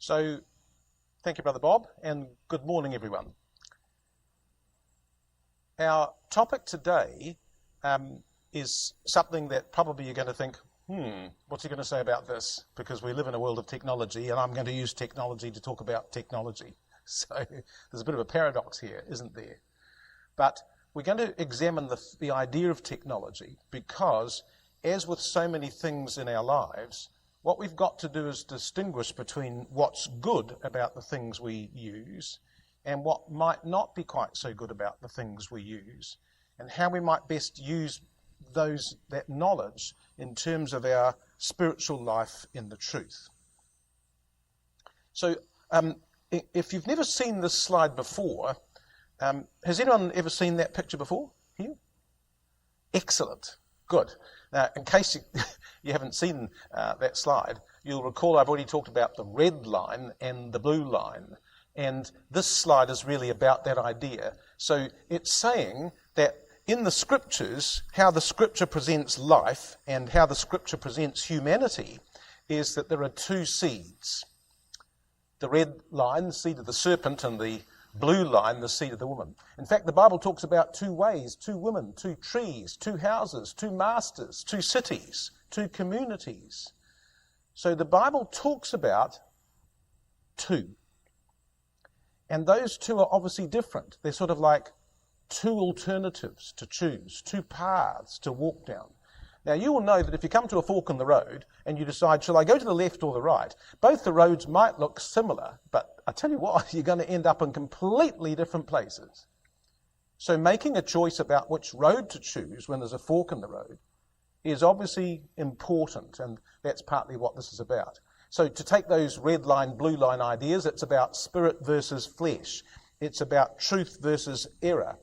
So, thank you, Brother Bob, and good morning, everyone. Our topic today is something that probably you're going to think, what's he going to say about this? Because we live in a world of technology, and I'm going to use technology to talk about technology. So, there's a bit of a paradox here, isn't there? But we're going to examine the idea of technology because, as with so many things in our lives, what we've got to do is distinguish between what's good about the things we use and what might not be quite so good about the things we use, and how we might best use that knowledge in terms of our spiritual life in the truth. So, if you've never seen this slide before, has anyone ever seen that picture before here? Excellent. Good. Now, in case you haven't seen that slide, you'll recall I've already talked about the red line and the blue line. And this slide is really about that idea. So it's saying that in the scriptures, how the scripture presents life and how the scripture presents humanity is that there are two seeds. The red line, the seed of the serpent, and the blue line, the seed of the woman. In fact, the Bible talks about two ways, two women, two trees, two houses, two masters, two cities, two communities. So the Bible talks about two. And those two are obviously different. They're sort of like two alternatives to choose, two paths to walk down. Now, you will know that if you come to a fork in the road and you decide, shall I go to the left or the right, both the roads might look similar, but I tell you what, you're going to end up in completely different places. So making a choice about which road to choose when there's a fork in the road is obviously important, and that's partly what this is about. So to take those red line, blue line ideas, it's about spirit versus flesh. It's about truth versus error.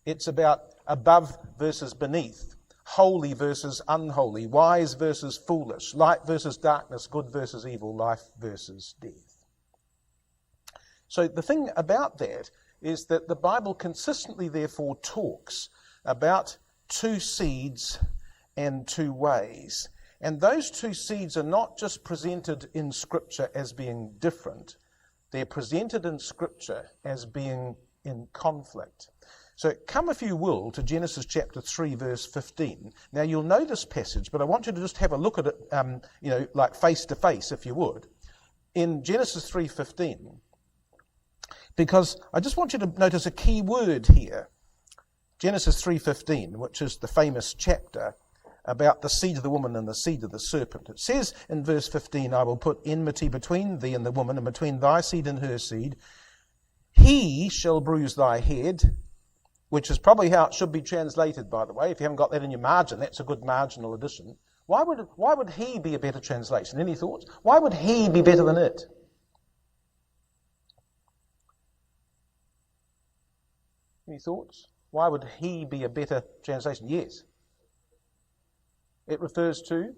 It's about above versus beneath. Holy versus unholy, wise versus foolish, light versus darkness, good versus evil, life versus death. So the thing about that is that the Bible consistently therefore talks about two seeds and two ways. And those two seeds are not just presented in Scripture as being different, they're presented in Scripture as being in conflict. So come, if you will, to Genesis chapter 3, verse 15. Now, you'll know this passage, but I want you to just have a look at it, like face to face, if you would. In Genesis 3:15, because I just want you to notice a key word here. Genesis 3:15, which is the famous chapter about the seed of the woman and the seed of the serpent. It says in verse 15, I will put enmity between thee and the woman, and between thy seed and her seed. He shall bruise thy head, which is probably how it should be translated, by the way. If you haven't got that in your margin, that's a good marginal addition. Why would he be a better translation? Any thoughts? Why would he be better than it? Any thoughts? Why would he be a better translation? Yes. It refers to?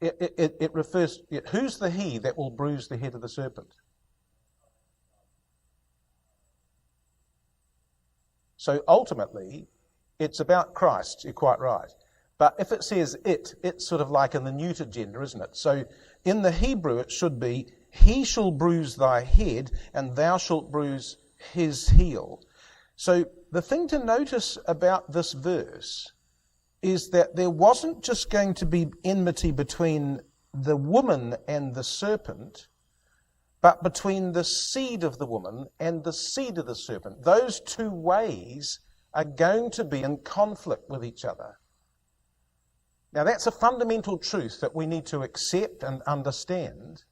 It refers, who's the he that will bruise the head of the serpent? So ultimately, it's about Christ, you're quite right. But if it says it's sort of like in the neuter gender, isn't it? So in the Hebrew it should be, he shall bruise thy head, and thou shalt bruise his heel. So the thing to notice about this verse is that there wasn't just going to be enmity between the woman and the serpent, but between the seed of the woman and the seed of the serpent. Those two ways are going to be in conflict with each other. Now, that's a fundamental truth that we need to accept and understand,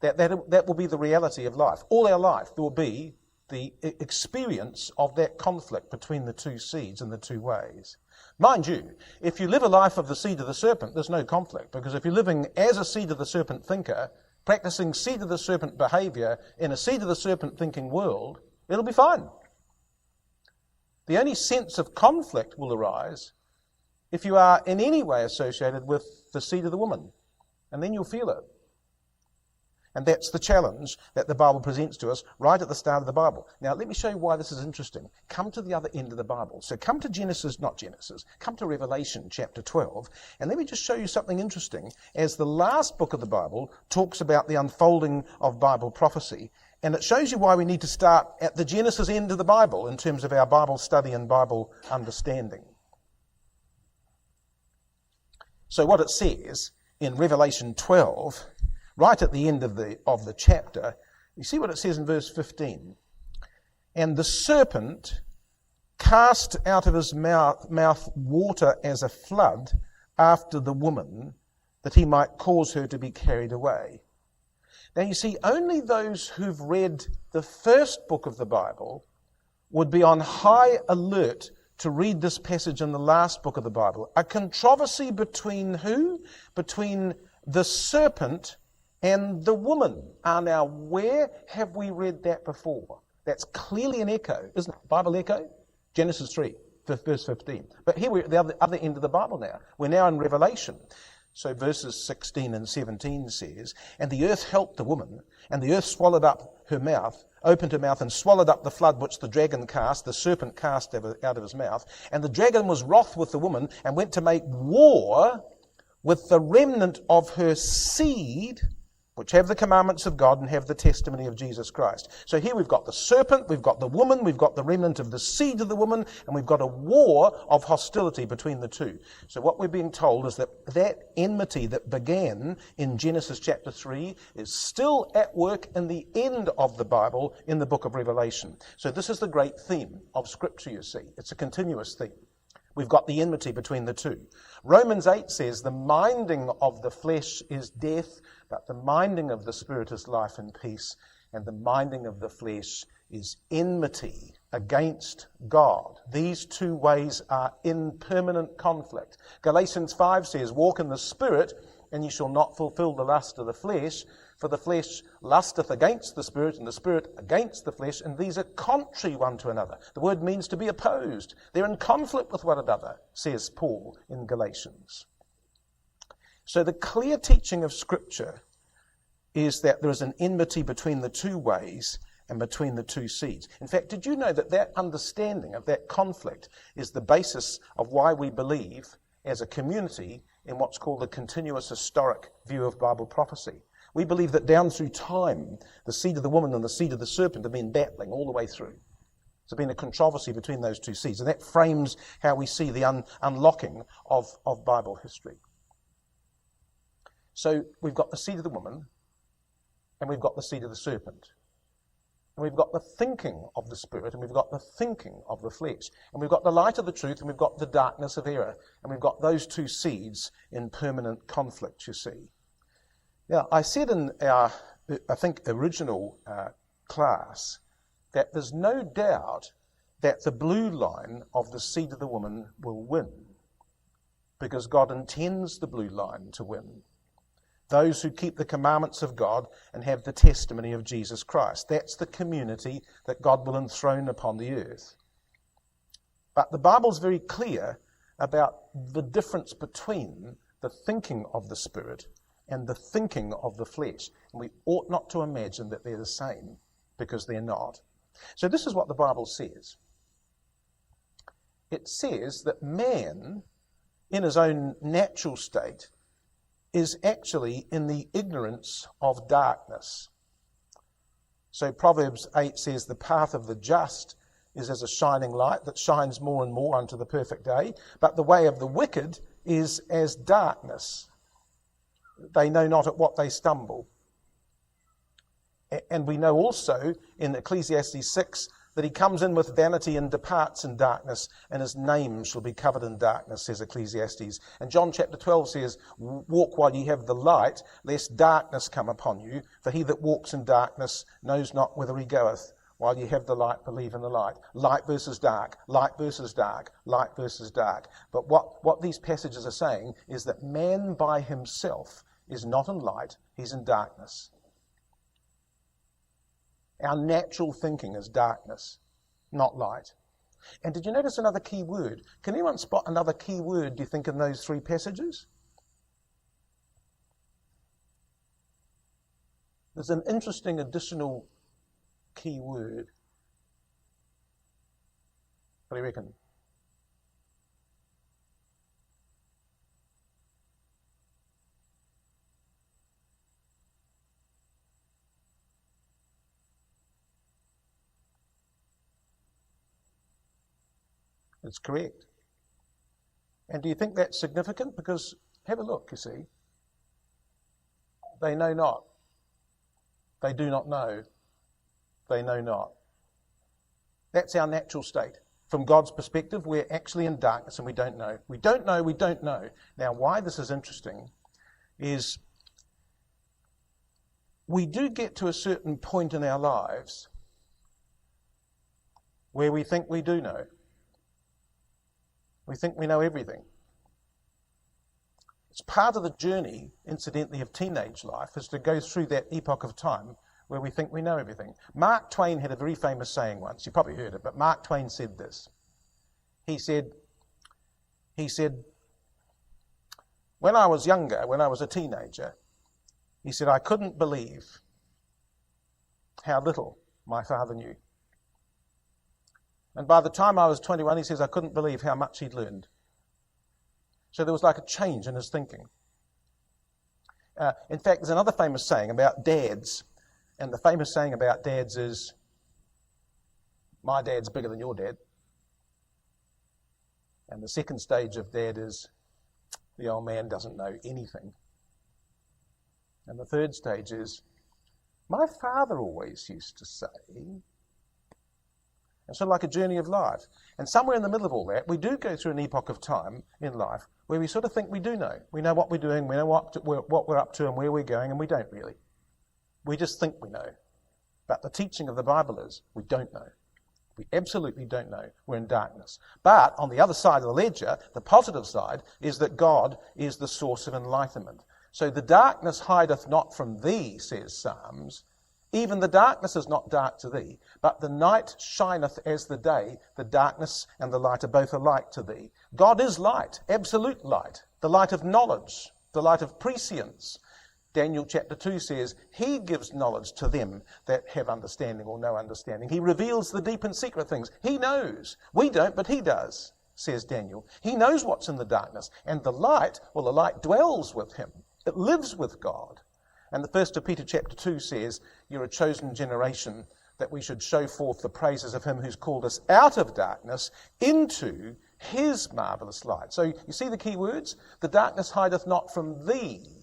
that will be the reality of life. All our life, there will be the experience of that conflict between the two seeds and the two ways. Mind you, if you live a life of the seed of the serpent, there's no conflict, because if you're living as a seed of the serpent thinker, practicing seed of the serpent behavior in a seed of the serpent thinking world, it'll be fine. The only sense of conflict will arise if you are in any way associated with the seed of the woman, and then you'll feel it. And that's the challenge that the Bible presents to us right at the start of the Bible. Now, let me show you why this is interesting. Come to the other end of the Bible. So come to come to Revelation chapter 12, and let me just show you something interesting. As the last book of the Bible talks about the unfolding of Bible prophecy, and it shows you why we need to start at the Genesis end of the Bible in terms of our Bible study and Bible understanding. So what it says in Revelation 12, right at the end of the chapter, you see what it says in verse 15. And the serpent cast out of his mouth water as a flood after the woman, that he might cause her to be carried away. Now you see, only those who've read the first book of the Bible would be on high alert to read this passage in the last book of the Bible. A controversy between who? Between the serpent and the woman. Now, where have we read that before? That's clearly an echo, isn't it? Bible echo? Genesis 3, verse 15. But here we're at the other end of the Bible now. We're now in Revelation. So verses 16 and 17 says, and the earth helped the woman, and the earth swallowed up her mouth, opened her mouth and swallowed up the flood which the dragon cast, the serpent cast out of his mouth. And the dragon was wroth with the woman and went to make war with the remnant of her seed, which have the commandments of God and have the testimony of Jesus Christ. So here we've got the serpent, we've got the woman, we've got the remnant of the seed of the woman, and we've got a war of hostility between the two. So what we're being told is that enmity that began in Genesis chapter 3 is still at work in the end of the Bible in the book of Revelation. So this is the great theme of Scripture, you see. It's a continuous theme. We've got the enmity between the two. Romans 8 says, the minding of the flesh is death, but the minding of the Spirit is life and peace, and the minding of the flesh is enmity against God. These two ways are in permanent conflict. Galatians 5 says, walk in the Spirit, and ye shall not fulfill the lust of the flesh, for the flesh lusteth against the Spirit, and the Spirit against the flesh, and these are contrary one to another. The word means to be opposed. They're in conflict with one another, says Paul in Galatians. So the clear teaching of Scripture is that there is an enmity between the two ways and between the two seeds. In fact, did you know that understanding of that conflict is the basis of why we believe as a community in what's called the continuous historic view of Bible prophecy? We believe that down through time, the seed of the woman and the seed of the serpent have been battling all the way through. There's been a controversy between those two seeds, and that frames how we see the unlocking of Bible history. So we've got the seed of the woman, and we've got the seed of the serpent. And we've got the thinking of the Spirit, and we've got the thinking of the flesh. And we've got the light of the truth, and we've got the darkness of error. And we've got those two seeds in permanent conflict, you see. Now, I said in our, I think, original class that there's no doubt that the blue line of the seed of the woman will win, because God intends the blue line to win. Those who keep the commandments of God and have the testimony of Jesus Christ. That's the community that God will enthrone upon the earth. But the Bible's very clear about the difference between the thinking of the Spirit and the thinking of the flesh. And we ought not to imagine that they're the same, because they're not. So this is what the Bible says. It says that man, in his own natural state, is actually in the ignorance of darkness. So Proverbs 8 says, the path of the just is as a shining light that shines more and more unto the perfect day, but the way of the wicked is as darkness. They know not at what they stumble. And we know also in Ecclesiastes 6 that he comes in with vanity and departs in darkness, and his name shall be covered in darkness, says Ecclesiastes. And John chapter 12 says, walk while ye have the light, lest darkness come upon you. For he that walks in darkness knows not whither he goeth. While ye have the light, believe in the light. Light versus dark, light versus dark, light versus dark. But what these passages are saying is that man by himself is not in light, he's in darkness. Our natural thinking is darkness, not light. And did you notice another key word? Can anyone spot another key word, do you think, in those three passages? There's an interesting additional key word. What do you reckon? It's correct. And do you think that's significant? Because have a look, you see. They know not. They do not know. They know not. That's our natural state. From God's perspective, we're actually in darkness and we don't know. We don't know, we don't know. Now, why this is interesting is we do get to a certain point in our lives where we think we do know. We think we know everything. It's part of the journey, incidentally, of teenage life, is to go through that epoch of time where we think we know everything. Mark Twain had a very famous saying once. You probably heard it, but Mark Twain said this. He said, when I was younger, when I was a teenager, he said, I couldn't believe how little my father knew. And by the time I was 21, he says, I couldn't believe how much he'd learned. So there was like a change in his thinking. In fact, there's another famous saying about dads. And the famous saying about dads is, my dad's bigger than your dad. And the second stage of dad is, the old man doesn't know anything. And the third stage is, my father always used to say. It's sort of like a journey of life. And somewhere in the middle of all that, we do go through an epoch of time in life where we sort of think we do know. We know what we're doing, we know what we're up to and where we're going, and we don't really. We just think we know. But the teaching of the Bible is we don't know. We absolutely don't know. We're in darkness. But on the other side of the ledger, the positive side, is that God is the source of enlightenment. So the darkness hideth not from thee, says Psalms. Even the darkness is not dark to thee, but the night shineth as the day. The darkness and the light are both alike to thee. God is light, absolute light, the light of knowledge, the light of prescience. Daniel chapter 2 says, he gives knowledge to them that have understanding or no understanding. He reveals the deep and secret things. He knows. We don't, but he does, says Daniel. He knows what's in the darkness. And the light dwells with him. It lives with God. And the first of Peter chapter 2 says, you're a chosen generation, that we should show forth the praises of him who's called us out of darkness into his marvellous light. So you see the key words? The darkness hideth not from thee.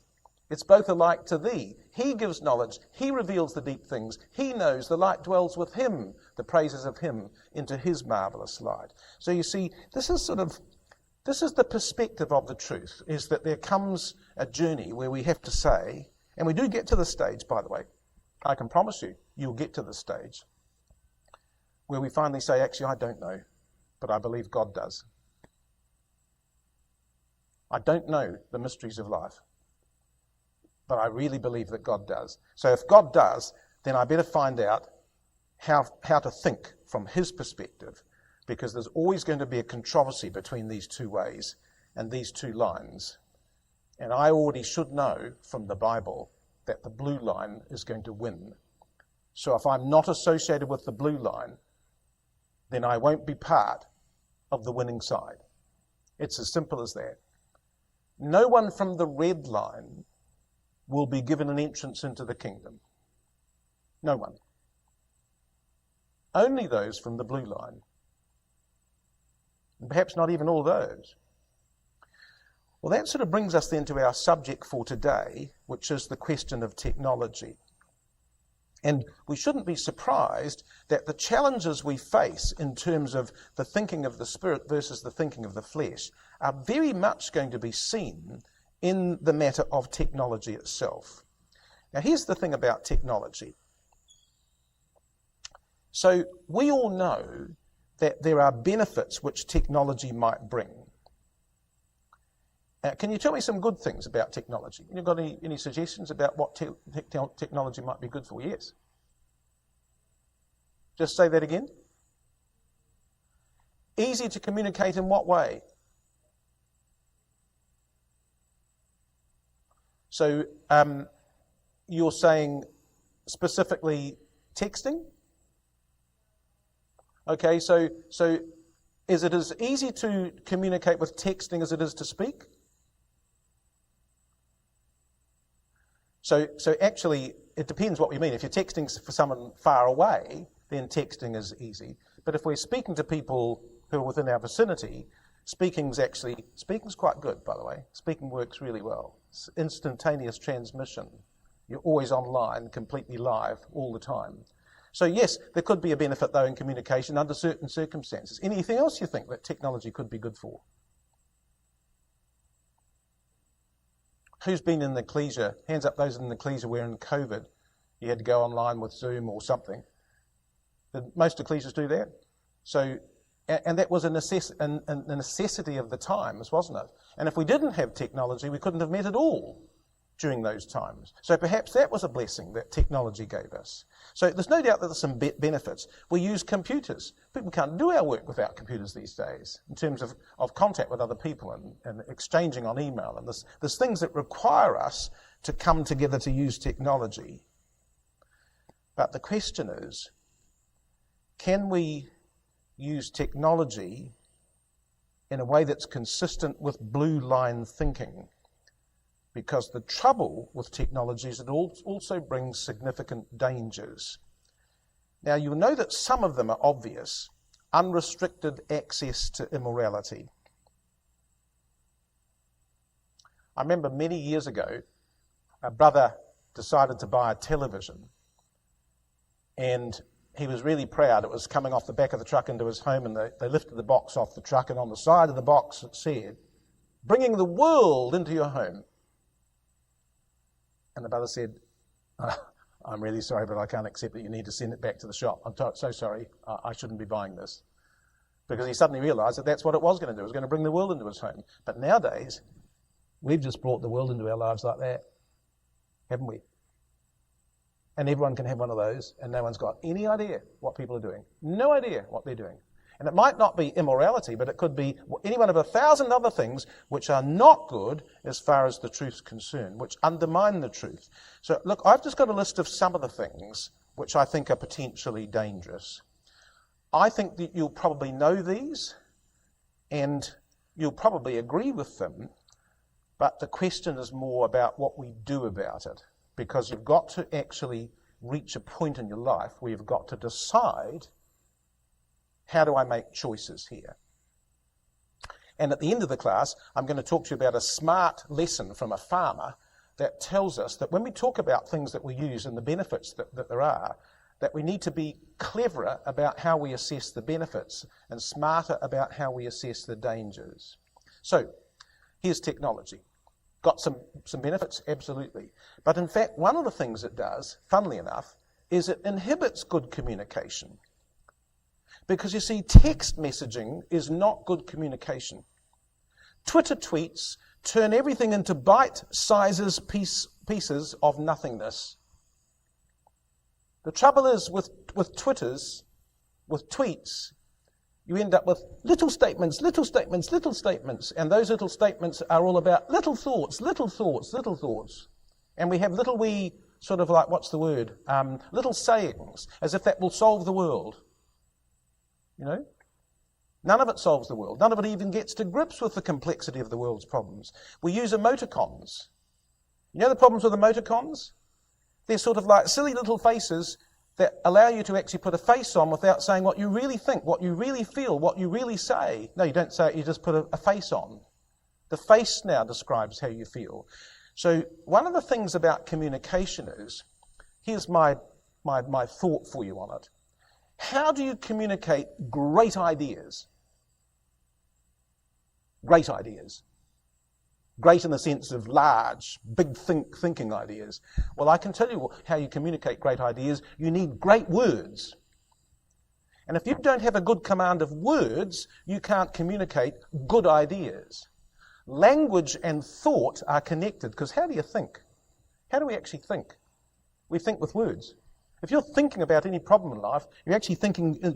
It's both alike to thee. He gives knowledge. He reveals the deep things. He knows. The light dwells with him, the praises of him into his marvellous light. So you see, this is the perspective of the truth, is that there comes a journey where we have to say, and we do get to the stage, by the way, I can promise you, you'll get to the stage where we finally say, actually, I don't know, but I believe God does. I don't know the mysteries of life, but I really believe that God does. So if God does, then I better find out how to think from his perspective, because there's always going to be a controversy between these two ways and these two lines. And I already should know from the Bible that the blue line is going to win. So if I'm not associated with the blue line, then I won't be part of the winning side. It's as simple as that. No one from the red line will be given an entrance into the kingdom. No one. Only those from the blue line. And perhaps not even all those. Well, that sort of brings us then to our subject for today, which is the question of technology. And we shouldn't be surprised that the challenges we face in terms of the thinking of the spirit versus the thinking of the flesh are very much going to be seen in the matter of technology itself. Now, here's the thing about technology. So we all know that there are benefits which technology might bring. Can you tell me some good things about technology? You got any suggestions about what technology might be good for? Yes. Just say that again. Easy to communicate in what way? So you're saying specifically texting? Okay, so is it as easy to communicate with texting as it is to speak? So actually, it depends what we mean. If you're texting for someone far away, then texting is easy. But if we're speaking to people who are within our vicinity, speaking's quite good, by the way. Speaking works really well. It's instantaneous transmission. You're always online, completely live, all the time. So yes, there could be a benefit, though, in communication under certain circumstances. Anything else you think that technology could be good for? Who's been in the ecclesia? Hands up those in the ecclesia where in COVID you had to go online with Zoom or something. Did most ecclesias do that? So, and that was a necessity of the times, wasn't it? And if we didn't have technology, we couldn't have met at all during those times. So perhaps that was a blessing that technology gave us. So there's no doubt that there's some benefits. We use computers. People can't do our work without computers these days in terms of contact with other people and exchanging on email. And there's things that require us to come together to use technology. But the question is, can we use technology in a way that's consistent with blue line thinking? Because the trouble with technology is it also brings significant dangers. Now, you'll know that some of them are obvious. Unrestricted access to immorality. I remember many years ago, a brother decided to buy a television, and he was really proud. It was coming off the back of the truck into his home, and they lifted the box off the truck, and on the side of the box it said, "Bringing the world into your home." And the brother said, "I'm really sorry, but I can't accept it. You need to send it back to the shop. I'm so sorry. I shouldn't be buying this." Because he suddenly realised that that's what it was going to do. It was going to bring the world into his home. But nowadays, we've just brought the world into our lives like that, haven't we? And everyone can have one of those, and no one's got any idea what people are doing. No idea what they're doing. And it might not be immorality, but it could be any one of 1,000 other things which are not good as far as the truth's concerned, which undermine the truth. So look, I've just got a list of some of the things which I think are potentially dangerous. I think that you'll probably know these, and you'll probably agree with them, but the question is more about what we do about it, because you've got to actually reach a point in your life where you've got to decide, how do I make choices here? And at the end of the class, I'm going to talk to you about a smart lesson from a farmer that tells us that when we talk about things that we use and the benefits that there are, that we need to be cleverer about how we assess the benefits and smarter about how we assess the dangers. So, here's technology. Got some benefits? Absolutely. But in fact, one of the things it does, funnily enough, is it inhibits good communication. Because you see, text messaging is not good communication. Twitter tweets turn everything into bite-sizes pieces of nothingness. The trouble is with tweets, you end up with little statements, and those little statements are all about little thoughts. And we have little wee, sort of like, what's the word? Little sayings, as if that will solve the world. You know? None of it solves the world. None of it even gets to grips with the complexity of the world's problems. We use emoticons. You know the problems with emoticons? They're sort of like silly little faces that allow you to actually put a face on without saying what you really think, what you really feel, what you really say. No, you don't say it, you just put a face on. The face now describes how you feel. So one of the things about communication is, here's my thought for you on it. How do you communicate great ideas? Great ideas. Great in the sense of large, big thinking ideas. Well, I can tell you how you communicate great ideas. You need great words. And if you don't have a good command of words, you can't communicate good ideas. Language and thought are connected, because how do you think? How do we actually think? We think with words. If you're thinking about any problem in life, you're actually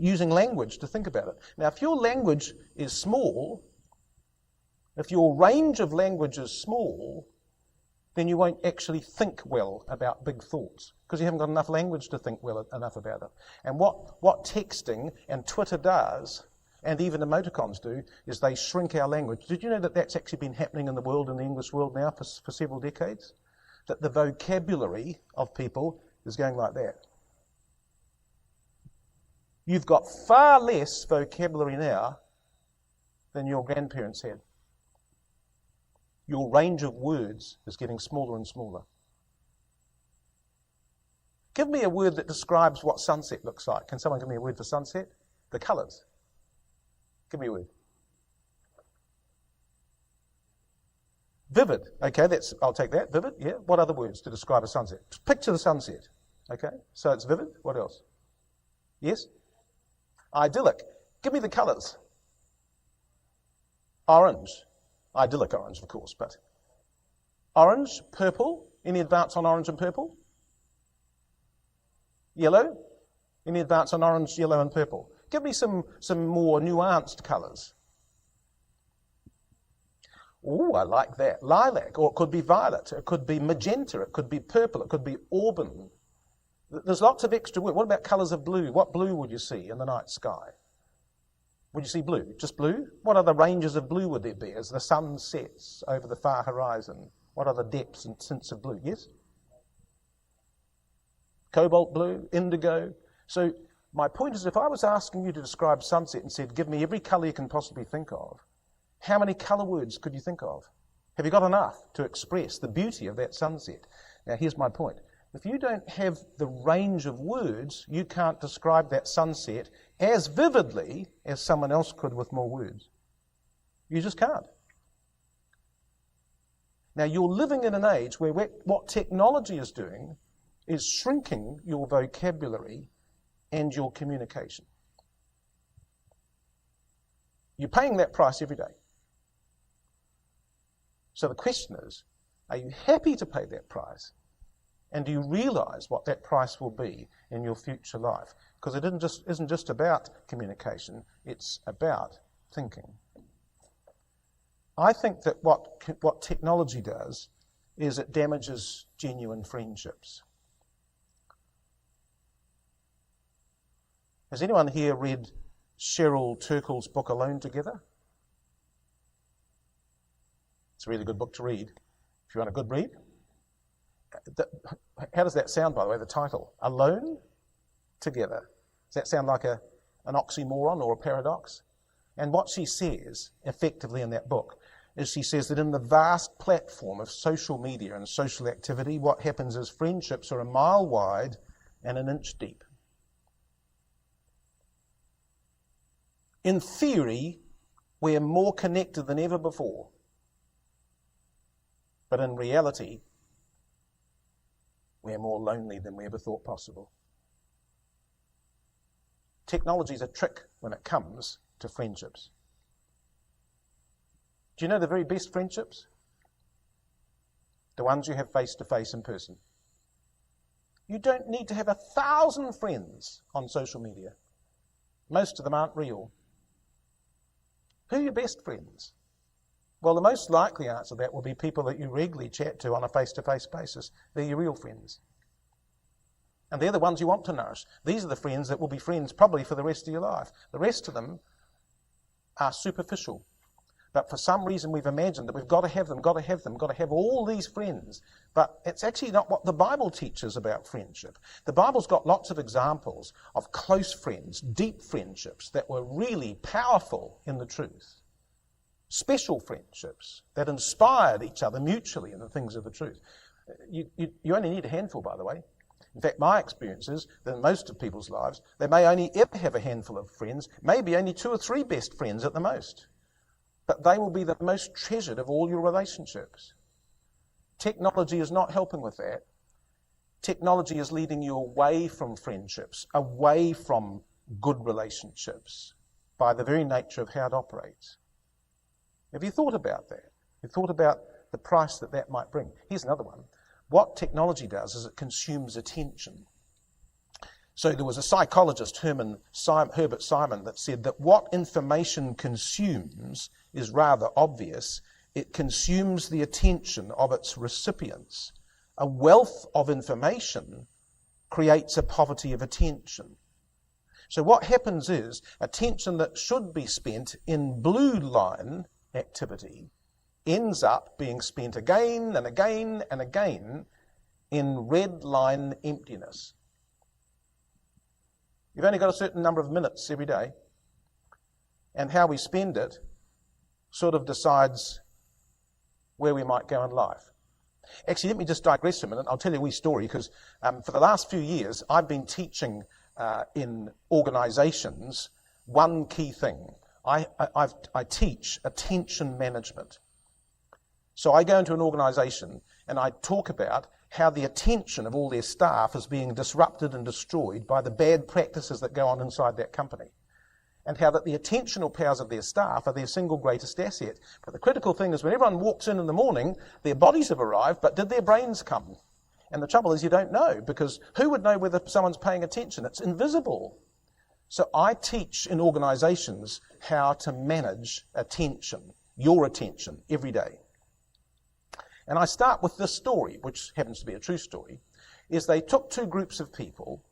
using language to think about it. Now, if your language is small, if your range of language is small, then you won't actually think well about big thoughts because you haven't got enough language to think well enough about it. And what texting and Twitter does, and even emoticons do, is they shrink our language. Did you know that that's actually been happening in the world, in the English world now for several decades? That the vocabulary of people is going like that. You've got far less vocabulary now than your grandparents had. Your range of words is getting smaller and smaller. Give me a word that describes what sunset looks like. Can someone give me a word for sunset? The colours. Give me a word. Vivid. Okay, I'll take that. Vivid, yeah. What other words to describe a sunset? Picture the sunset. Okay, so it's vivid. What else? Yes? Idyllic. Give me the colours. Orange. Idyllic orange, of course, but orange, purple. Any advance on orange and purple? Yellow. Any advance on orange, yellow, and purple? Give me some more nuanced colours. Oh, I like that. Lilac, or it could be violet, it could be magenta, it could be purple, it could be auburn. There's lots of extra words. What about colours of blue? What blue would you see in the night sky? Would you see blue? Just blue? What other ranges of blue would there be as the sun sets over the far horizon? What other depths and tints of blue? Yes? Cobalt blue, indigo. So my point is, if I was asking you to describe sunset and said, give me every colour you can possibly think of, how many colour words could you think of? Have you got enough to express the beauty of that sunset? Now here's my point. If you don't have the range of words, you can't describe that sunset as vividly as someone else could with more words. You just can't. Now you're living in an age where what technology is doing is shrinking your vocabulary and your communication. You're paying that price every day. So the question is, are you happy to pay that price? And do you realise what that price will be in your future life? Because it isn't just about communication, it's about thinking. I think that what technology does is it damages genuine friendships. Has anyone here read Cheryl Turkle's book Alone Together? It's a really good book to read if you want a good read. How does that sound, by the way, the title? Alone Together. Does that sound like an oxymoron or a paradox? And what she says, effectively in that book, is she says that in the vast platform of social media and social activity, what happens is friendships are a mile wide and an inch deep. In theory, we're more connected than ever before. But in reality, we're more lonely than we ever thought possible. Technology is a trick when it comes to friendships. Do you know the very best friendships? The ones you have face to face in person. You don't need to have 1,000 friends on social media. Most of them aren't real. Who are your best friends? Well, the most likely answer to that will be people that you regularly chat to on a face-to-face basis. They're your real friends. And they're the ones you want to nourish. These are the friends that will be friends probably for the rest of your life. The rest of them are superficial. But for some reason we've imagined that we've got to have them, got to have all these friends. But it's actually not what the Bible teaches about friendship. The Bible's got lots of examples of close friends, deep friendships that were really powerful in the truth. Special friendships that inspired each other mutually in the things of the truth. You only need a handful, by the way. In fact, my experience is that in most of people's lives, they may only ever have a handful of friends, maybe only 2 or 3 best friends at the most. But they will be the most treasured of all your relationships. Technology is not helping with that. Technology is leading you away from friendships, away from good relationships, by the very nature of how it operates. Have you thought about that? Have you thought about the price that might bring? Here's another one. What technology does is it consumes attention. So there was a psychologist, Herbert Simon, that said that what information consumes is rather obvious it consumes the attention of its recipients. A wealth of information creates a poverty of attention. So what happens is attention that should be spent in blue line activity ends up being spent again and again and again in red line emptiness. You've only got a certain number of minutes every day, and how we spend it sort of decides where we might go in life. Actually, let me just digress for a minute. I'll tell you a wee story, because for the last few years, I've been teaching in organisations one key thing. I teach attention management. So I go into an organisation and I talk about how the attention of all their staff is being disrupted and destroyed by the bad practices that go on inside that company, and how that the attentional powers of their staff are their single greatest asset. But the critical thing is when everyone walks in the morning, their bodies have arrived, but did their brains come? And the trouble is you don't know, because who would know whether someone's paying attention? It's invisible. So I teach in organisations how to manage attention, your attention, every day. And I start with this story, which happens to be a true story, is they took two groups of people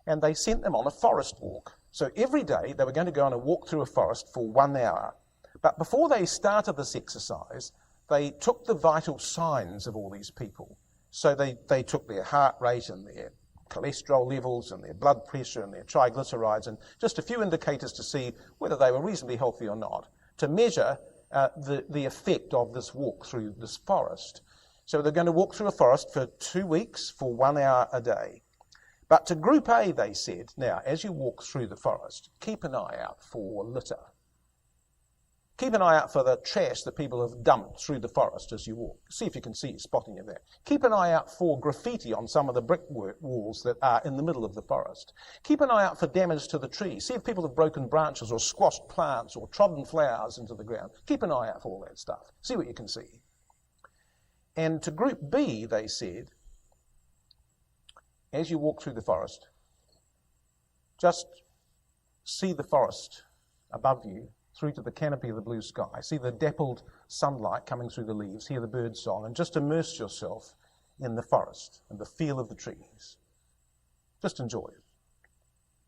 and they sent them on a forest walk. So every day they were going to go on a walk through a forest for 1 hour. But before they started this exercise, they took the vital signs of all these people. So they took their heart rate and their cholesterol levels and their blood pressure and their triglycerides and just a few indicators to see whether they were reasonably healthy or not, to measure the effect of this walk through this forest. So they're going to walk through a forest for 2 weeks for 1 hour a day. But to Group A, they said, now, as you walk through the forest, keep an eye out for litter. Keep an eye out for the trash that people have dumped through the forest as you walk. See if you can see spotting of that. Keep an eye out for graffiti on some of the brickwork walls that are in the middle of the forest. Keep an eye out for damage to the trees. See if people have broken branches or squashed plants or trodden flowers into the ground. Keep an eye out for all that stuff. See what you can see. And to Group B, they said, as you walk through the forest, just see the forest above you through to the canopy of the blue sky. See the dappled sunlight coming through the leaves, hear the bird song, and just immerse yourself in the forest and the feel of the trees. Just enjoy it.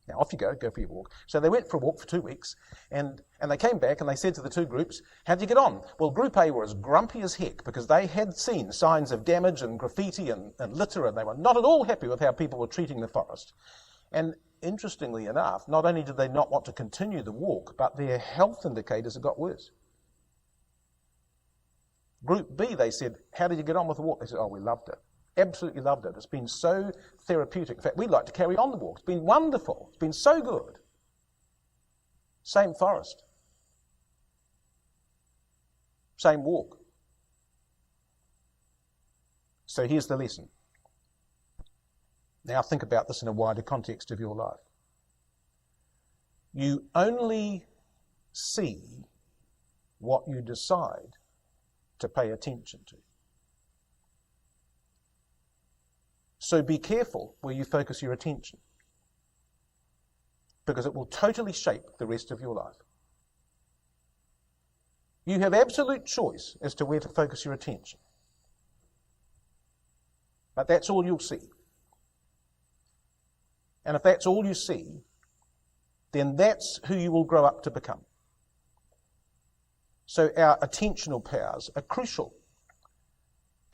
Now off you go for your walk. So they went for a walk for 2 weeks, and they came back and they said to the two groups, how'd you get on? Well, Group A were as grumpy as heck because they had seen signs of damage and graffiti and litter, and they were not at all happy with how people were treating the forest. And interestingly enough, not only did they not want to continue the walk, but their health indicators had got worse. Group B, they said, how did you get on with the walk? They said, oh, we loved it. Absolutely loved it. It's been so therapeutic. In fact, we'd like to carry on the walk. It's been wonderful. It's been so good. Same forest. Same walk. So here's the lesson. Now think about this in a wider context of your life. You only see what you decide to pay attention to. So be careful where you focus your attention, because it will totally shape the rest of your life. You have absolute choice as to where to focus your attention. But that's all you'll see. And if that's all you see, then that's who you will grow up to become. So our attentional powers are crucial.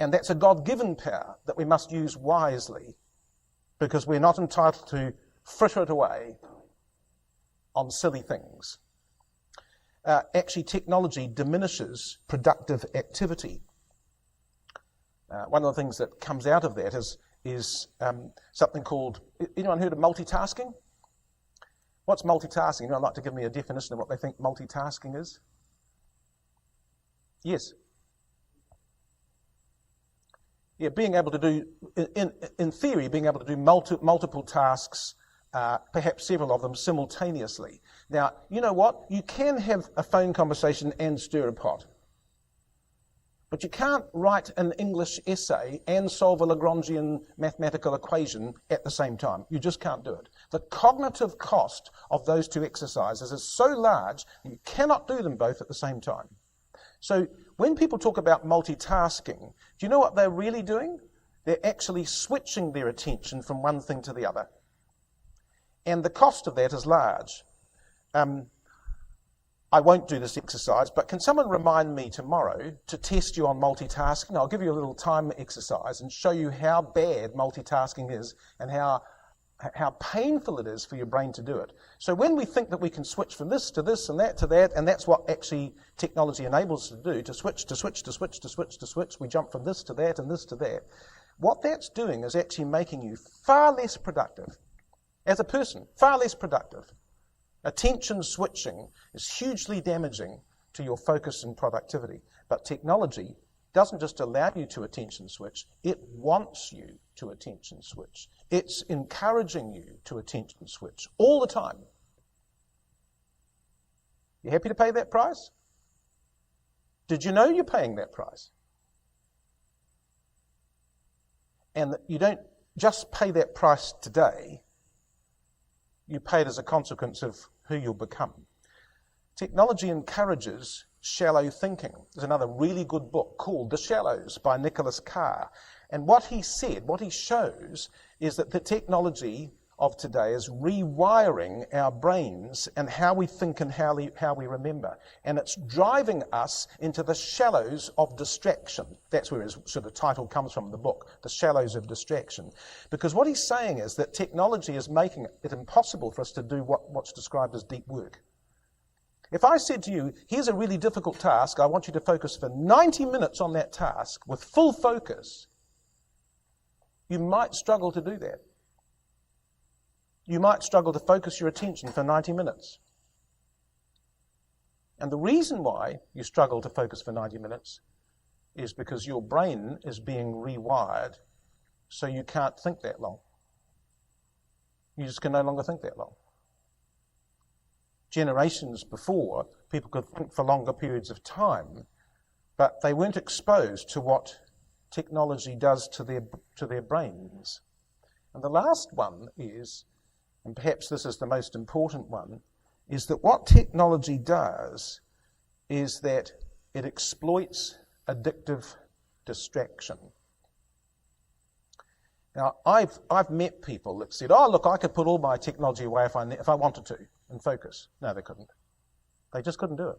And that's a God-given power that we must use wisely, because we're not entitled to fritter it away on silly things. Actually, technology diminishes productive activity. One of the things that comes out of that is something called, anyone heard of multitasking? What's multitasking? Anyone like to give me a definition of what they think multitasking is? Yes. Yeah, being able to do, in theory, being able to do multiple tasks, perhaps several of them simultaneously. Now, you know what? You can have a phone conversation and stir a pot. But you can't write an English essay and solve a Lagrangian mathematical equation at the same time. You just can't do it. The cognitive cost of those two exercises is so large, you cannot do them both at the same time. So when people talk about multitasking, do you know what they're really doing? They're actually switching their attention from one thing to the other. And the cost of that is large. I won't do this exercise, but can someone remind me tomorrow to test you on multitasking? I'll give you a little time exercise and show you how bad multitasking is and how painful it is for your brain to do it. So when we think that we can switch from this to this and that to that, and that's what actually technology enables us to do, to switch, we jump from this to that and this to that. What that's doing is actually making you far less productive. As a person, far less productive. Attention switching is hugely damaging to your focus and productivity. But technology doesn't just allow you to attention switch, it wants you to attention switch. It's encouraging you to attention switch all the time. You happy to pay that price? Did you know you're paying that price? And that you don't just pay that price today, you pay it as a consequence of who you'll become. Technology encourages shallow thinking. There's another really good book called The Shallows by Nicholas Carr. And what he shows is that the technology of today is rewiring our brains and how we think and how we remember. And it's driving us into the shallows of distraction. That's where his sort of title comes from, the book, The Shallows of Distraction. Because what he's saying is that technology is making it impossible for us to do what's described as deep work. If I said to you, here's a really difficult task, I want you to focus for 90 minutes on that task with full focus, you might struggle to do that. You might struggle to focus your attention for 90 minutes. And the reason why you struggle to focus for 90 minutes is because your brain is being rewired so you can't think that long. You just can no longer think that long. Generations before, people could think for longer periods of time, but they weren't exposed to what technology does to their brains. And the last one is, and perhaps this is the most important one, is that what technology does is that it exploits addictive distraction. Now, I've met people that said, oh, look, I could put all my technology away if I wanted to and focus. No, they couldn't. They just couldn't do it.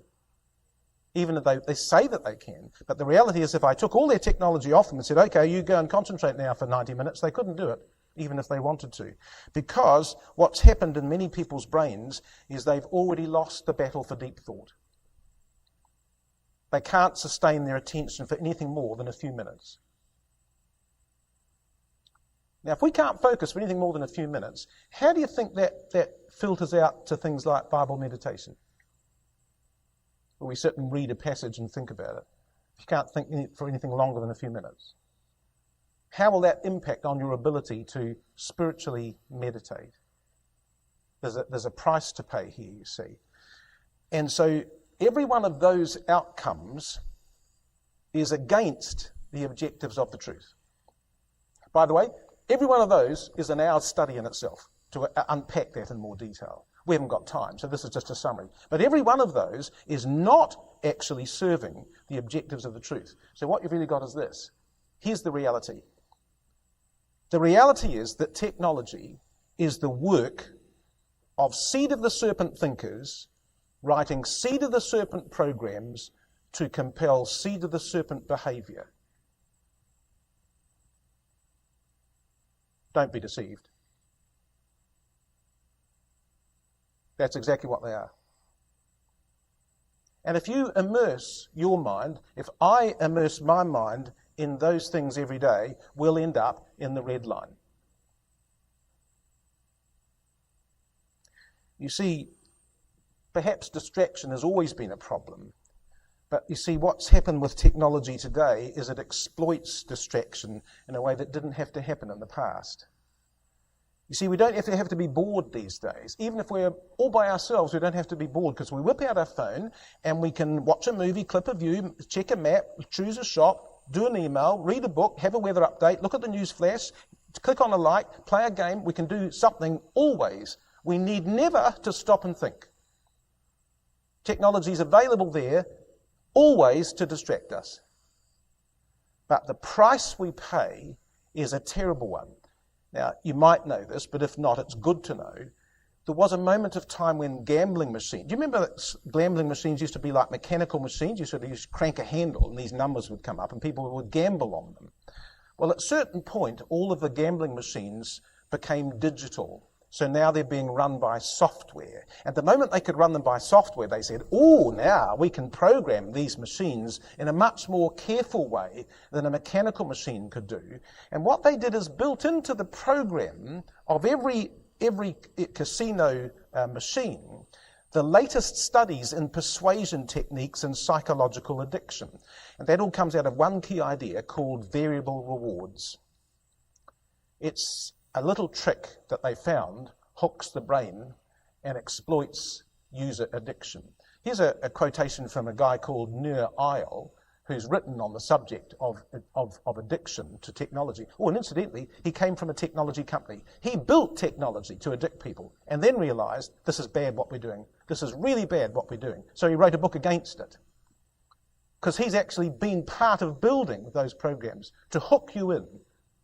Even though they say that they can. But the reality is if I took all their technology off them and said, okay, you go and concentrate now for 90 minutes, they couldn't do it, even if they wanted to. Because what's happened in many people's brains is they've already lost the battle for deep thought. They can't sustain their attention for anything more than a few minutes. Now, if we can't focus for anything more than a few minutes, how do you think that filters out to things like Bible meditation? Where we sit and read a passage and think about it. If you can't think for anything longer than a few minutes. How will that impact on your ability to spiritually meditate? There's a price to pay here, you see. And so every one of those outcomes is against the objectives of the truth. By the way, every one of those is an hour's study in itself to unpack that in more detail. We haven't got time, so this is just a summary. But every one of those is not actually serving the objectives of the truth. So what you've really got is this. Here's the reality. The reality is that technology is the work of seed of the serpent thinkers writing seed of the serpent programs to compel seed of the serpent behavior. Don't be deceived. That's exactly what they are. And if you immerse your mind, if I immerse my mind in those things every day, we'll end up in the red line. You see, perhaps distraction has always been a problem. But you see, what's happened with technology today is it exploits distraction in a way that didn't have to happen in the past. You see, we don't have to be bored these days. Even if we're all by ourselves, we don't have to be bored because we whip out our phone and we can watch a movie, clip a view, check a map, choose a shop, do an email, read a book, have a weather update, look at the news flash, click on a like, play a game. We can do something always. We need never to stop and think. Technology is available there always to distract us. But the price we pay is a terrible one. Now, you might know this, but if not, it's good to know. There was a moment of time when gambling machines, do you remember that gambling machines used to be like mechanical machines? You sort of used to crank a handle and these numbers would come up and people would gamble on them. Well, at a certain point, all of the gambling machines became digital. So now they're being run by software. At the moment they could run them by software, they said, oh, now we can program these machines in a much more careful way than a mechanical machine could do. And what they did is built into the program of every casino machine the latest studies in persuasion techniques and psychological addiction. And that all comes out of one key idea called variable rewards. It's a little trick that they found hooks the brain and exploits user addiction. Here's a quotation from a guy called Nir Eyal, who's written on the subject of addiction to technology. Oh, and incidentally, he came from a technology company. He built technology to addict people and then realized this is bad what we're doing. This is really bad what we're doing. So he wrote a book against it. Because he's actually been part of building those programs to hook you in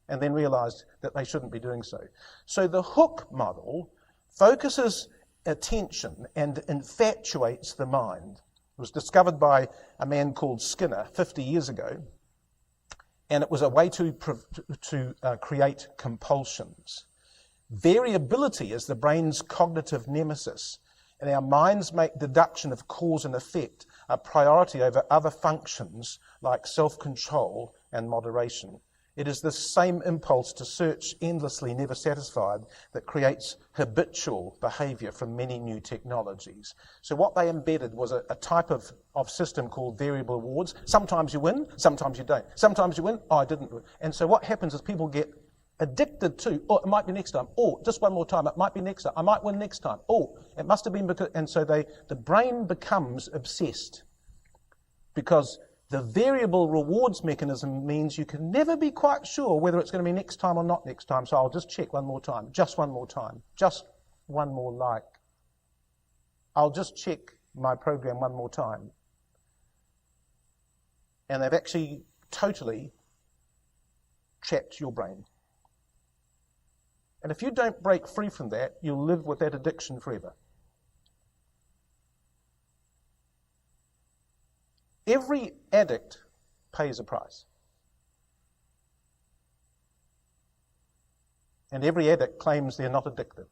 and then realized that they shouldn't be doing so. So the hook model focuses attention and infatuates the mind. It was discovered by a man called Skinner 50 years ago, and it was a way to create compulsions. Variability is the brain's cognitive nemesis, and our minds make deduction of cause and effect a priority over other functions like self-control and moderation. It is this same impulse to search endlessly, never satisfied, that creates habitual behavior from many new technologies. So what they embedded was a type of system called variable rewards. Sometimes you win, sometimes you don't. Sometimes you win, oh, I didn't win. And so what happens is people get addicted to, oh, it might be next time. Oh, just one more time, it might be next time. I might win next time. Oh, it must have been because... And so the brain becomes obsessed because the variable rewards mechanism means you can never be quite sure whether it's going to be next time or not next time. So I'll just check one more time, just one more time, just one more like. I'll just check my program one more time. And they've actually totally trapped your brain. And if you don't break free from that, you'll live with that addiction forever. Every addict pays a price. And every addict claims they're not addicted.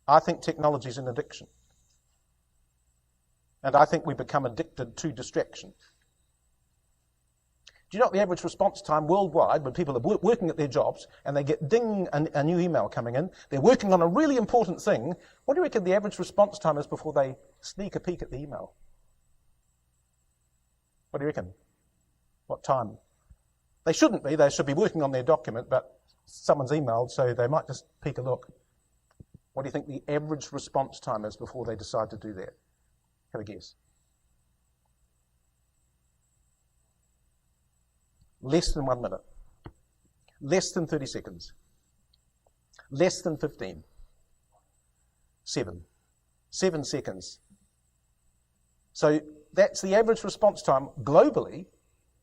I think technology is an addiction. And I think we become addicted to distraction. Do you know what the average response time worldwide when people are working at their jobs and they get ding, a new email coming in, they're working on a really important thing, what do you reckon the average response time is before they sneak a peek at the email? What do you reckon? What time? They shouldn't be. They should be working on their document, but someone's emailed, so they might just peek a look. What do you think the average response time is before they decide to do that? Have a guess. Less than 1 minute. Less than 30 seconds. Less than 15. 7. 7 seconds. So that's the average response time globally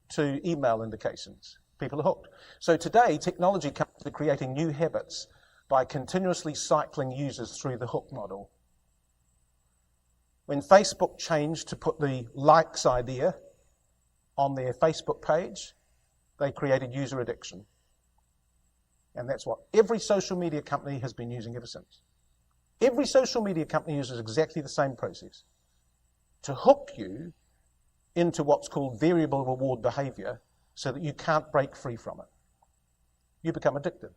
to email indications. People are hooked. So today, technology comes to creating new habits by continuously cycling users through the hook model. When Facebook changed to put the likes idea on their Facebook page, they created user addiction. And that's what every social media company has been using ever since. Every social media company uses exactly the same process to hook you into what's called variable reward behavior so that you can't break free from it. You become addicted.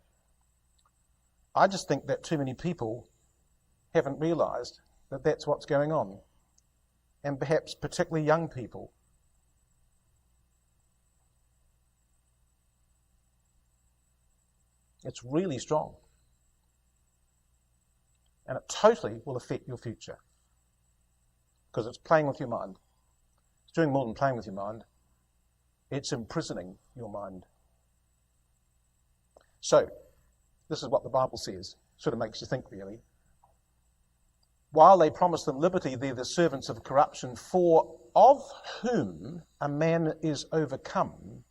I just think that too many people haven't realized that that's what's going on. And perhaps particularly young people. It's really strong. And it totally will affect your future. Because it's playing with your mind. It's doing more than playing with your mind. It's imprisoning your mind. So, this is what the Bible says. Sort of makes you think, really. While they promise them liberty, they're the servants of corruption, for of whom a man is overcome,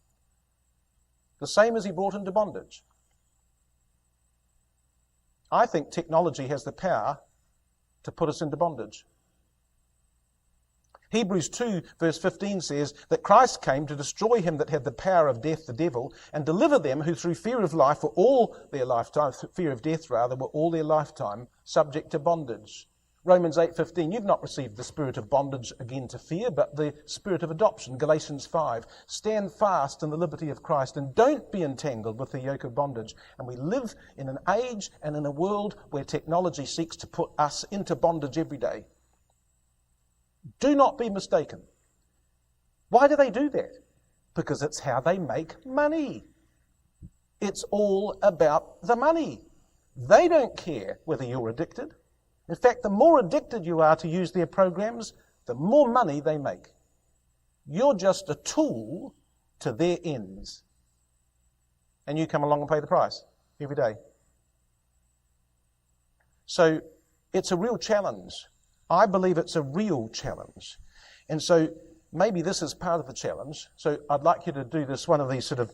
the same as he brought into bondage. I think technology has the power to put us into bondage. Hebrews 2 verse 15 says that Christ came to destroy him that had the power of death, the devil, and deliver them who through fear of life were all their lifetime, fear of death rather, were all their lifetime subject to bondage. Romans 8:15, you've not received the spirit of bondage again to fear, but the spirit of adoption. Galatians 5, stand fast in the liberty of Christ and don't be entangled with the yoke of bondage. And we live in an age and in a world where technology seeks to put us into bondage every day. Do not be mistaken. Why do they do that? Because it's how they make money. It's all about the money. They don't care whether you're addicted. In fact, the more addicted you are to use their programs, the more money they make. You're just a tool to their ends. And you come along and pay the price every day. So it's a real challenge. I believe it's a real challenge. And so maybe this is part of the challenge. So I'd like you to do this, one of these sort of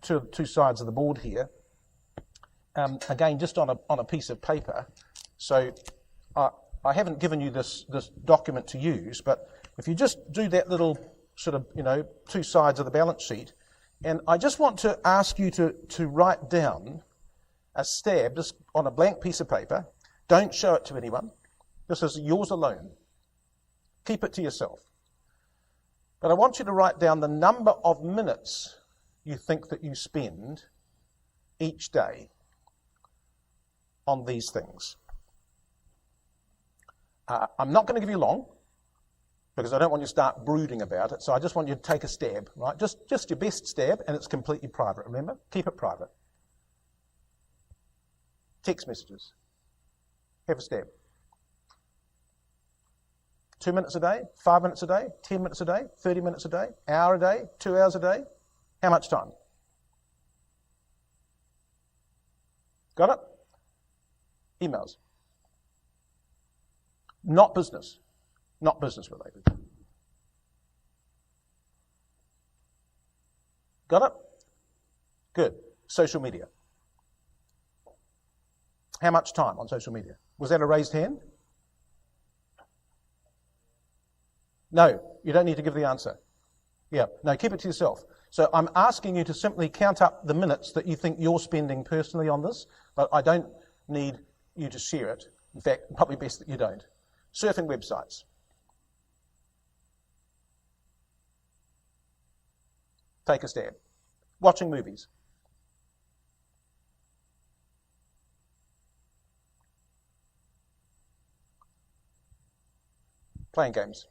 two sides of the board here. Again, just on a piece of paper. So I haven't given you this document to use, but if you just do that little sort of, two sides of the balance sheet, and I just want to ask you to write down a stab just on a blank piece of paper. Don't show it to anyone. This is yours alone. Keep it to yourself. But I want you to write down the number of minutes you think that you spend each day on these things. I'm not going to give you long, because I don't want you to start brooding about it, so I just want you to take a stab, right? Just your best stab, and it's completely private, remember? Keep it private. Text messages. Have a stab. 2 minutes a day, 5 minutes a day, 10 minutes a day, 30 minutes a day, hour a day, 2 hours a day. How much time? Got it? Emails. Not business. Not business related. Got it? Good. Social media. How much time on social media? Was that a raised hand? No, you don't need to give the answer. Yeah, no, keep it to yourself. So I'm asking you to simply count up the minutes that you think you're spending personally on this, but I don't need you to share it. In fact, probably best that you don't. Surfing websites. Take a stab. Watching movies. Playing games.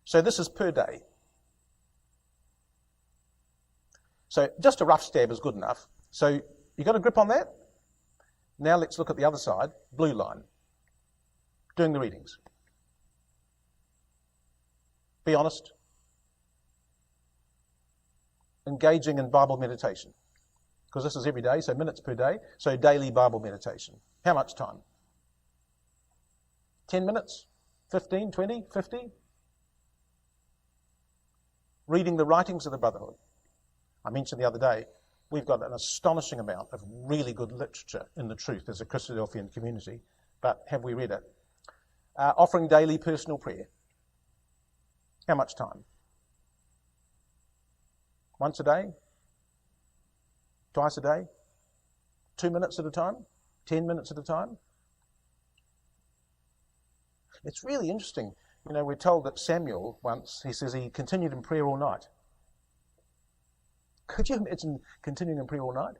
So this is per day. So just a rough stab is good enough. So you got a grip on that? Now let's look at the other side, blue line. Doing the readings. Be honest. Engaging in Bible meditation. Because this is every day, so minutes per day. So daily Bible meditation. How much time? 10 minutes? 15, 20, 50? Reading the writings of the Brotherhood. I mentioned the other day, we've got an astonishing amount of really good literature in the truth as a Christadelphian community, but have we read it? Offering daily personal prayer. How much time? Once a day? Twice a day? 2 minutes at a time? 10 minutes at a time? It's really interesting. We're told that Samuel once, he says he continued in prayer all night. Could you imagine continuing in prayer all night?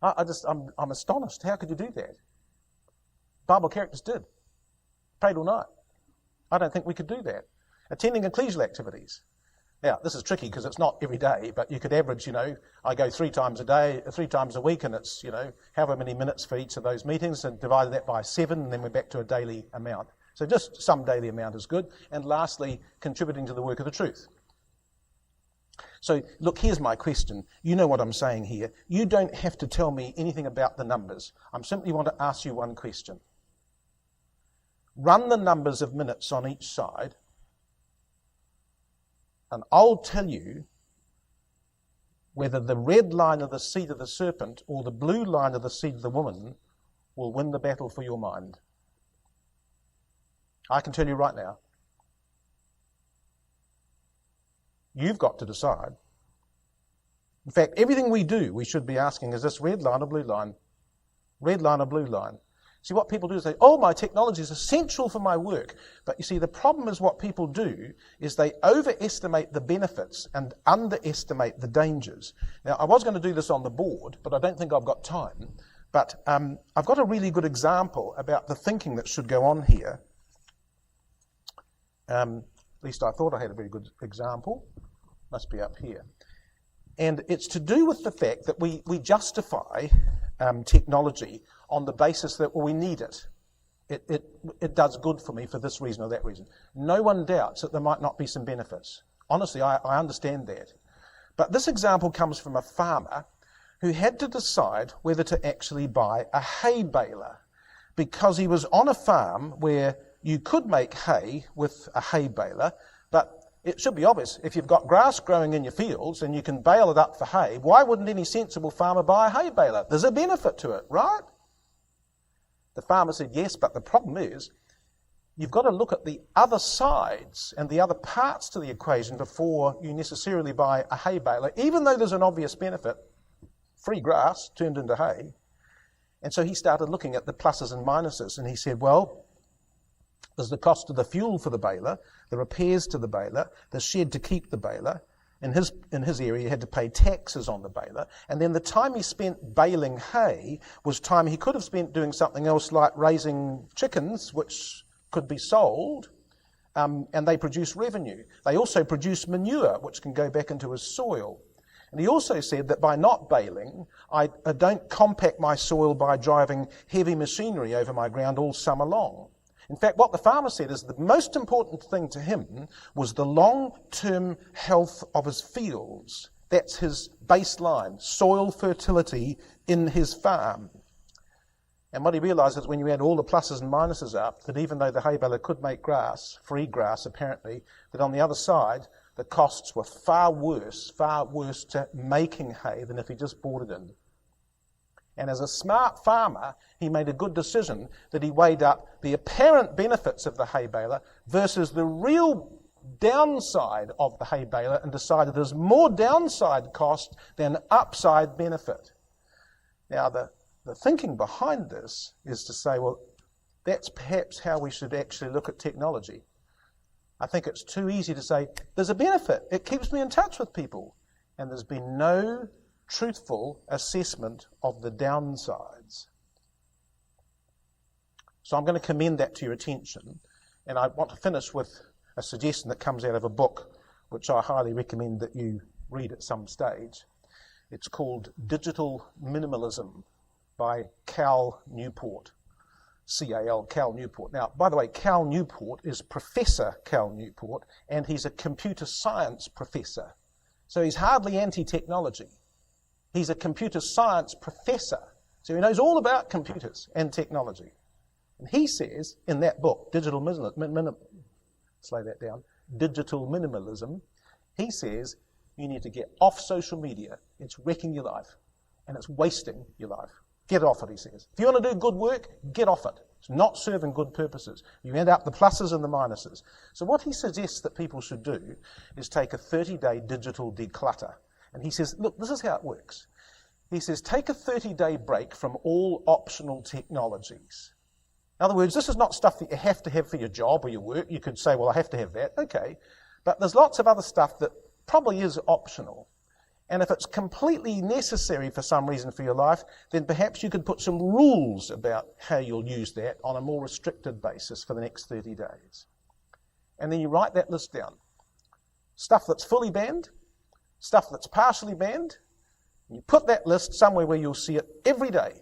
I'm astonished. How could you do that? Bible characters did. Prayed all night. I don't think we could do that. Attending ecclesial activities. Now, this is tricky because it's not every day, but you could average, I go 3 times a day, 3 times a week, and it's, however many minutes for each of those meetings, and divide that by 7, and then we're back to a daily amount. So just some daily amount is good. And lastly, contributing to the work of the truth. So, look, here's my question. You know what I'm saying here. You don't have to tell me anything about the numbers. I simply want to ask you one question. Run the numbers of minutes on each side, and I'll tell you whether the red line of the seed of the serpent or the blue line of the seed of the woman will win the battle for your mind. I can tell you right now. You've got to decide. In fact, everything we do, we should be asking, is this red line or blue line? Red line or blue line? See, what people do is say, oh, my technology is essential for my work. But you see, the problem is what people do is they overestimate the benefits and underestimate the dangers. Now, I was going to do this on the board, but I don't think I've got time. But I've got a really good example about the thinking that should go on here. At least I thought I had a very good example. Must be up here. And it's to do with the fact that we justify technology on the basis that, well, we need it. It does good for me for this reason or that reason. No one doubts that there might not be some benefits. Honestly, I understand that. But this example comes from a farmer who had to decide whether to actually buy a hay baler, because he was on a farm where you could make hay with a hay baler, but it should be obvious. If you've got grass growing in your fields and you can bale it up for hay, why wouldn't any sensible farmer buy a hay baler? There's a benefit to it, right? The farmer said yes, but the problem is you've got to look at the other sides and the other parts to the equation before you necessarily buy a hay baler, even though there's an obvious benefit, free grass turned into hay. And so he started looking at the pluses and minuses, and he said, well, there's the cost of the fuel for the baler, the repairs to the baler, the shed to keep the baler. In his area, he had to pay taxes on the baler. And then the time he spent baling hay was time he could have spent doing something else, like raising chickens, which could be sold, and they produce revenue. They also produce manure, which can go back into his soil. And he also said that by not baling, I don't compact my soil by driving heavy machinery over my ground all summer long. In fact, what the farmer said is the most important thing to him was the long-term health of his fields. That's his baseline, soil fertility in his farm. And what he realised is when you add all the pluses and minuses up, that even though the hay baler could make grass, free grass apparently, that on the other side, the costs were far worse to making hay than if he just bought it in. And as a smart farmer, he made a good decision that he weighed up the apparent benefits of the hay baler versus the real downside of the hay baler and decided there's more downside cost than upside benefit. Now, the thinking behind this is to say, well, that's perhaps how we should actually look at technology. I think it's too easy to say, there's a benefit. It keeps me in touch with people. And there's been no truthful assessment of the downsides. So I'm going to commend that to your attention, and I want to finish with a suggestion that comes out of a book which I highly recommend that you read at some stage. It's called Digital Minimalism by Cal Newport. C-A-L, Cal Newport. Now, by the way, Cal Newport is Professor Cal Newport, and he's a computer science professor. So he's hardly anti-technology. He's a computer science professor, so he knows all about computers and technology. And he says in that book, Digital Minimalism, he says you need to get off social media. It's wrecking your life, and it's wasting your life. Get off it, he says. If you want to do good work, get off it. It's not serving good purposes. You end up the pluses and the minuses. So what he suggests that people should do is take a 30-day digital declutter. And he says, look, this is how it works. He says, take a 30-day break from all optional technologies. In other words, this is not stuff that you have to have for your job or your work. You could say, well, I have to have that. Okay. But there's lots of other stuff that probably is optional. And if it's completely necessary for some reason for your life, then perhaps you could put some rules about how you'll use that on a more restricted basis for the next 30 days. And then you write that list down. Stuff that's fully banned, stuff that's partially banned. You put that list somewhere where you'll see it every day.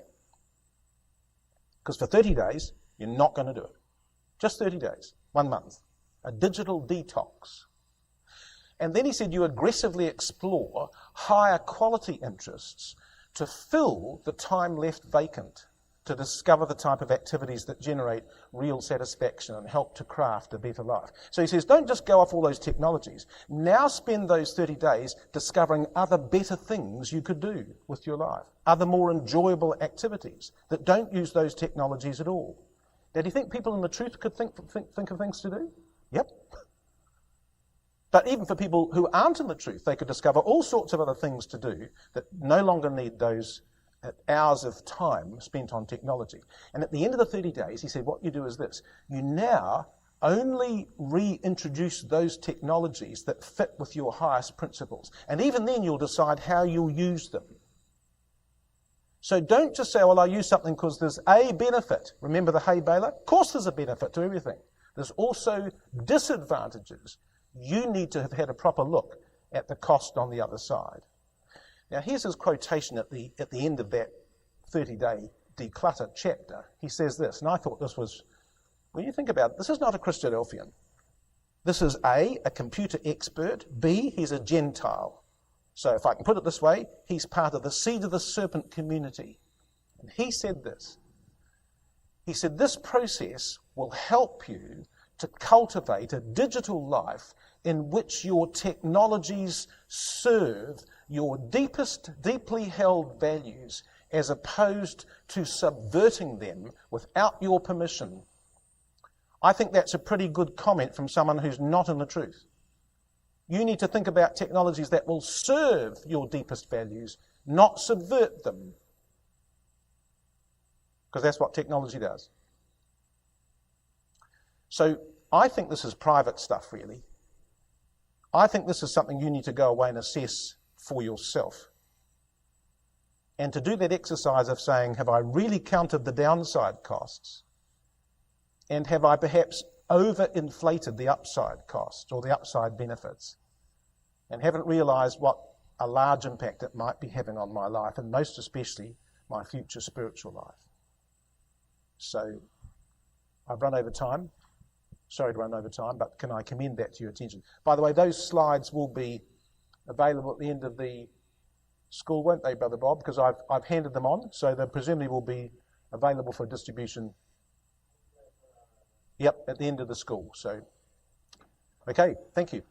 Because for 30 days, you're not going to do it. Just 30 days, 1 month. A digital detox. And then he said you aggressively explore higher quality interests to fill the time left vacant, to discover the type of activities that generate real satisfaction and help to craft a better life. So he says, don't just go off all those technologies. Now spend those 30 days discovering other better things you could do with your life, other more enjoyable activities that don't use those technologies at all. Now, do you think people in the truth could think of things to do? Yep. But even for people who aren't in the truth, they could discover all sorts of other things to do that no longer need those hours of time spent on technology. And at the end of the 30 days, he said, what you do is this. You now only reintroduce those technologies that fit with your highest principles. And even then, you'll decide how you'll use them. So don't just say, well, I'll use something because there's a benefit. Remember the hay baler? Of course there's a benefit to everything. There's also disadvantages. You need to have had a proper look at the cost on the other side. Now, here's his quotation at the end of that 30-day declutter chapter. He says this, and I thought this was, when you think about it, this is not a Christadelphian. This is A, a computer expert. B, he's a Gentile. So if I can put it this way, he's part of the seed of the serpent community. And he said this. He said, this process will help you to cultivate a digital life in which your technologies serve your deeply held values as opposed to subverting them without your permission. I think that's a pretty good comment from someone who's not in the truth. You need to think about technologies that will serve your deepest values, not subvert them. Because that's what technology does. So I think this is private stuff, really. I think this is something you need to go away and assess for yourself. And to do that exercise of saying, have I really counted the downside costs? And have I perhaps overinflated the upside costs or the upside benefits? And haven't realized what a large impact it might be having on my life, and most especially my future spiritual life. So I've run over time. Sorry to run over time, but can I commend that to your attention? By the way, those slides will be available at the end of the school, won't they, Brother Bob? Because I've handed them on, so they presumably will be available for distribution. Yep, at the end of the school. So, okay, thank you.